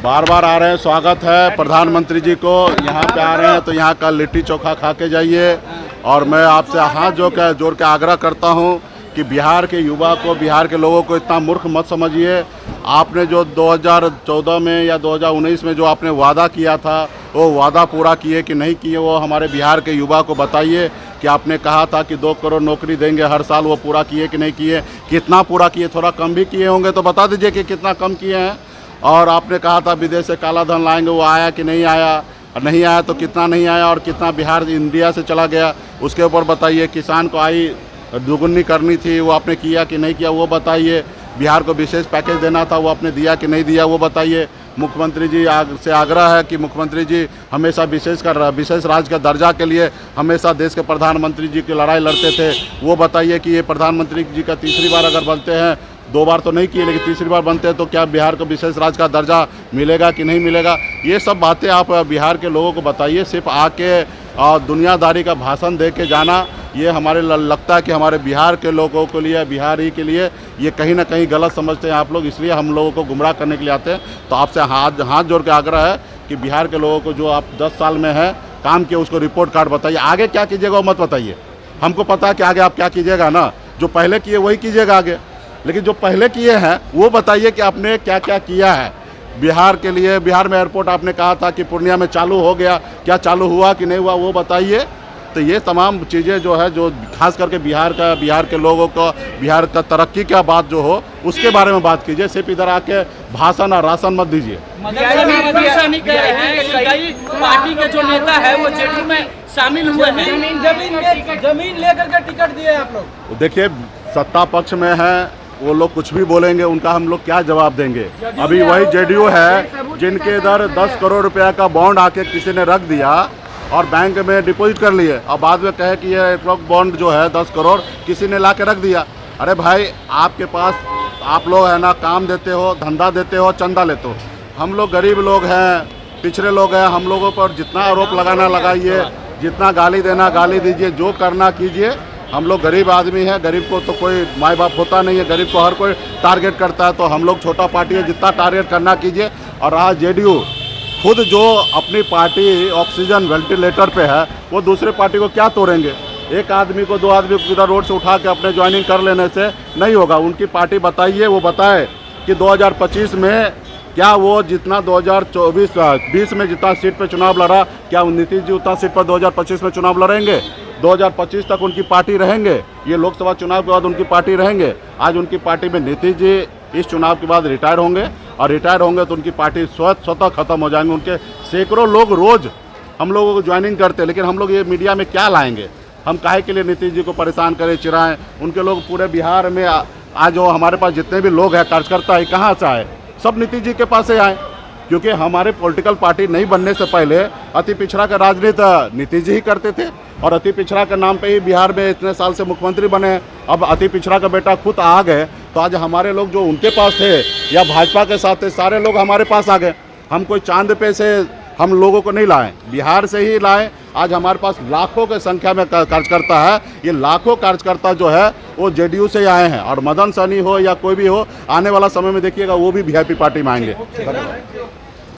बार बार आ रहे हैं, स्वागत है प्रधानमंत्री जी को। यहाँ पे आ रहे हैं तो यहाँ का लिट्टी चोखा खा के जाइए। और मैं आपसे हाथ जोड़ के आग्रह करता हूँ कि बिहार के युवा को, बिहार के लोगों को इतना मूर्ख मत समझिए। आपने जो 2014 में या 2019 में जो आपने वादा किया था, वो वादा पूरा किए कि नहीं किए, वो हमारे बिहार के युवा को बताइए कि आपने कहा था कि 2 करोड़ नौकरी देंगे हर साल, वो पूरा किए कि नहीं किए, कितना पूरा किए, थोड़ा कम भी किए होंगे तो बता दीजिए कि कितना कम किए हैं। और आपने कहा था विदेश से काला धन लाएंगे, वो आया कि नहीं आया, और नहीं आया तो कितना नहीं आया और कितना बिहार इंडिया से चला गया, उसके ऊपर बताइए। किसान को आई दुगुनी करनी थी, वो आपने किया कि नहीं किया, वो बताइए। बिहार को विशेष पैकेज देना था, वो आपने दिया कि नहीं दिया, वो बताइए। मुख्यमंत्री जी से आग्रह है कि मुख्यमंत्री जी हमेशा विशेष राज्य का दर्जा के लिए हमेशा देश के प्रधानमंत्री जी की लड़ाई लड़ते थे, वो बताइए कि ये प्रधानमंत्री जी का तीसरी बार अगर बनते हैं, 2 बार तो नहीं किए लेकिन तीसरी बार बनते हैं, तो क्या बिहार को विशेष राज्य का दर्जा मिलेगा कि नहीं मिलेगा। ये सब बातें आप बिहार के लोगों को बताइए। सिर्फ आके दुनियादारी का भाषण दे के जाना, ये हमारे लगता है कि हमारे बिहार के लोगों के लिए, बिहार ही के लिए ये कहीं ना कहीं गलत समझते हैं आप लोग, इसलिए हम लोगों को गुमराह करने के लिए आते हैं। तो आपसे हाथ जोड़ के आग्रह है कि बिहार के लोगों को जो आप 10 साल में है काम किया, उसको रिपोर्ट कार्ड बताइए। आगे क्या कीजिएगा वो मत बताइए, हमको पता है कि आगे आप क्या कीजिएगा ना, जो पहले किए वही कीजिएगा आगे, लेकिन जो पहले किए हैं वो बताइए कि आपने क्या क्या किया है बिहार के लिए। बिहार में एयरपोर्ट आपने कहा था कि पूर्णिया में चालू हो गया, क्या चालू हुआ कि नहीं हुआ, वो बताइए। तो ये तमाम चीज़ें जो है, जो खास करके बिहार के लोगों को, बिहार का तरक्की का बात जो हो उसके बारे में बात कीजिए। सिर्फ इधर आके भाषण और राशन मत दीजिए। पार्टी के जो नेता है वो जेडीयू में शामिल हुए हैं, जमीन लेकर के टिकट दिए आप लोग। देखिए, सत्ता पक्ष में है, वो लोग कुछ भी बोलेंगे, उनका हम लोग क्या जवाब देंगे। अभी वही जेडीयू है जिनके इधर 10 करोड़ रुपया का बॉन्ड आके किसी ने रख दिया और बैंक में डिपॉजिट कर लिए, और बाद में कहे कि ये बॉन्ड जो है 10 करोड़ किसी ने ला के रख दिया। अरे भाई, आपके पास आप लोग है ना, काम देते हो, धंधा देते हो, चंदा लेते हो। हम लोग गरीब लोग हैं, पिछड़े लोग हैं, हम लोगों पर जितना आरोप लगाना लगाइए, जितना गाली देना गाली दीजिए, जो करना कीजिए। हम लोग गरीब आदमी हैं, गरीब को तो कोई माई बाप होता नहीं है, गरीब को हर कोई टारगेट करता है, तो हम लोग छोटा पार्टी है, जितना टारगेट करना कीजिए। और रहा जेडीयू, खुद जो अपनी पार्टी ऑक्सीजन वेंटिलेटर पे है, वो दूसरे पार्टी को क्या तोड़ेंगे। एक आदमी को, 2 आदमी को इधर रोड से उठा के अपने ज्वाइनिंग कर लेने से नहीं होगा। उनकी पार्टी बताइए, वो बताए कि 2025 में क्या वो जितना 2024-20 में जितना सीट पे चुनाव लड़ा, क्या नीतीश जी उतना सीट पर 2025 में चुनाव लड़ेंगे। 2025 तक उनकी पार्टी रहेंगे, ये लोकसभा चुनाव के बाद उनकी पार्टी रहेंगे। आज उनकी पार्टी में नीतीश जी इस चुनाव के बाद रिटायर होंगे, और रिटायर होंगे तो उनकी पार्टी स्वतः खत्म हो जाएंगे। उनके सैकड़ों लोग रोज हम लोगों को ज्वाइनिंग करते हैं, लेकिन हम लोग ये मीडिया में क्या लाएंगे। हम काहे के लिए नीतीश जी को परेशान करें, चिढ़ाएं। उनके लोग पूरे बिहार में आज जो हमारे पास जितने भी लोग हैं, कार्यकर्ता है, कहाँ से आए, सब नीतीश जी के पास से आए। क्योंकि हमारे पॉलिटिकल पार्टी नहीं बनने से पहले अति पिछड़ा का राजनीति नीतीश जी ही करते थे, और अति पिछड़ा के नाम पे ही बिहार में इतने साल से मुख्यमंत्री बने। अब अति पिछड़ा का बेटा खुद आ गए, तो आज हमारे लोग जो उनके पास थे या भाजपा के साथ थे, सारे लोग हमारे पास आ गए। हम कोई चांद पे से हम लोगों को नहीं लाए, बिहार से ही लाए। आज हमारे पास लाखों की संख्या में कार्यकर्ता है। ये लाखों कार्यकर्ता जो है वो जेडीयू से ही आए हैं, और मदन सहनी हो या कोई भी हो, आने वाला समय में देखिएगा वो भी वीआईपी पार्टी में आएंगे।